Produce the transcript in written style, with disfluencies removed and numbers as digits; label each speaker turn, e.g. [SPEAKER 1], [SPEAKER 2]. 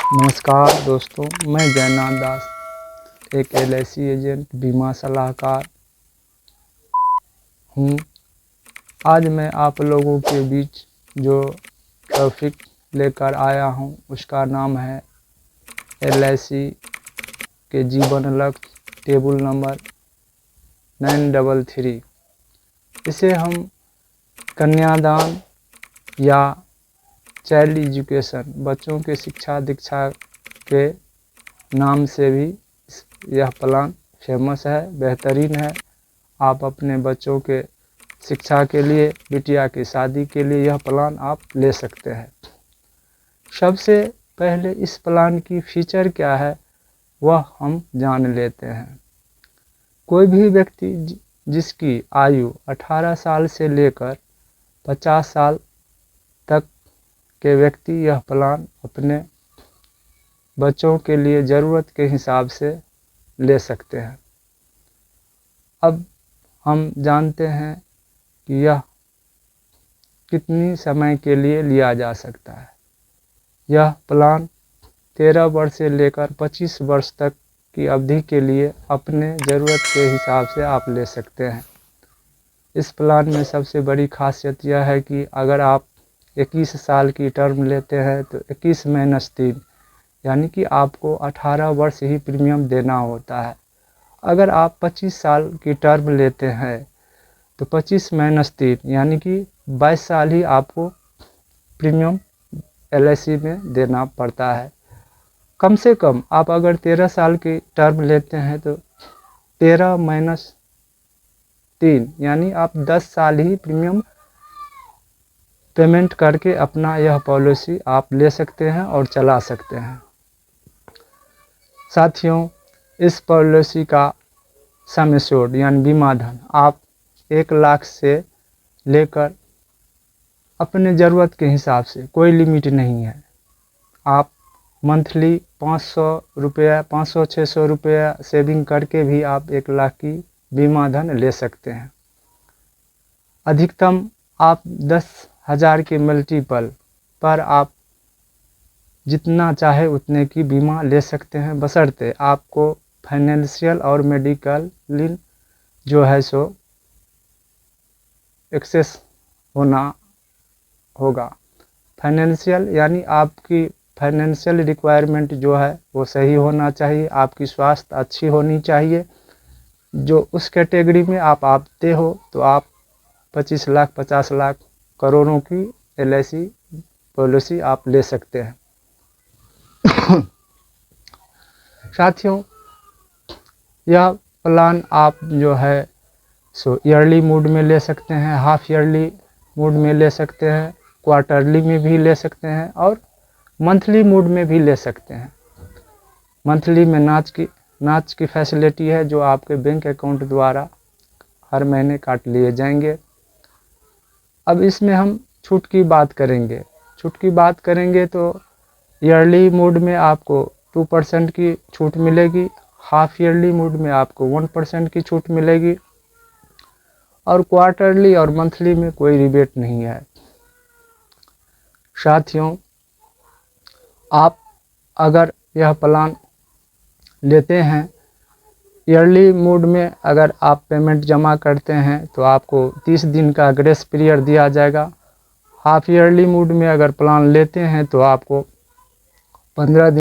[SPEAKER 1] नमस्कार दोस्तों, मैं जयनाथ दास एक LIC एजेंट बीमा सलाहकार हूँ। आज मैं आप लोगों के बीच जो टॉपिक लेकर आया हूँ उसका नाम है LIC के जीवन लक्ष्य टेबल नंबर 933। इसे हम कन्यादान या चाइल्ड एजुकेशन, बच्चों के शिक्षा दीक्षा के नाम से भी यह प्लान फेमस है, बेहतरीन है। आप अपने बच्चों के शिक्षा के लिए, बिटिया की शादी के लिए यह प्लान आप ले सकते हैं। सबसे पहले इस प्लान की फीचर क्या है वह हम जान लेते हैं। कोई भी व्यक्ति जिसकी आयु 18 साल से लेकर 50 साल तक के व्यक्ति यह प्लान अपने बच्चों के लिए ज़रूरत के हिसाब से ले सकते हैं। अब हम जानते हैं कि यह कितनी समय के लिए लिया जा सकता है। यह प्लान 13 वर्ष से लेकर 25 वर्ष तक की अवधि के लिए अपने ज़रूरत के हिसाब से आप ले सकते हैं। इस प्लान में सबसे बड़ी खासियत यह है कि अगर आप 21 साल की टर्म लेते हैं तो 21 माइनस 3 यानी कि आपको 18 वर्ष ही प्रीमियम देना होता है। अगर आप 25 साल की टर्म लेते हैं तो 25 माइनस 3 यानी कि 22 साल ही आपको प्रीमियम LIC में देना पड़ता है। कम से कम आप अगर 13 साल की टर्म लेते हैं तो 13 माइनस 3 यानी आप 10 साल ही प्रीमियम पेमेंट करके अपना यह पॉलिसी आप ले सकते हैं और चला सकते हैं। साथियों, इस पॉलिसी का सम एश्योर्ड यानी बीमा धन आप 1 लाख से लेकर अपने ज़रूरत के हिसाब से, कोई लिमिट नहीं है। आप मंथली 500 रुपया, 500-600 रुपया सेविंग करके भी आप 1 लाख की बीमा धन ले सकते हैं। अधिकतम आप 10,000 के मल्टीपल पर आप जितना चाहे उतने की बीमा ले सकते हैं, बशर्ते आपको फाइनेंशियल और मेडिकल जो है सो एक्सेस होना होगा। फाइनेंशियल यानी आपकी फाइनेंशियल रिक्वायरमेंट जो है वो सही होना चाहिए, आपकी स्वास्थ्य अच्छी होनी चाहिए। जो उस कैटेगरी में आप आते हो तो आप 25 लाख, 50 लाख, करोड़ों की LIC पॉलिसी आप ले सकते हैं। साथियों, यह प्लान आप जो है सो ईयरली मोड में ले सकते हैं, हाफ ईयरली मोड में ले सकते हैं, क्वार्टरली में भी ले सकते हैं और मंथली मोड में भी ले सकते हैं। मंथली में नाच की फैसिलिटी है जो आपके बैंक अकाउंट द्वारा हर महीने काट लिए जाएंगे। अब इसमें हम छूट की बात करेंगे तो ईयरली मोड में आपको 2% की छूट मिलेगी, हाफ ईयरली मोड में आपको 1% की छूट मिलेगी और क्वार्टरली और मंथली में कोई रिबेट नहीं है। साथियों, आप अगर यह प्लान लेते हैं, ईयरली मोड में अगर आप पेमेंट जमा करते हैं तो आपको 30 दिन का ग्रेस पीरियड दिया जाएगा। हाफ ईयरली मोड में अगर प्लान लेते हैं तो आपको 15 दिन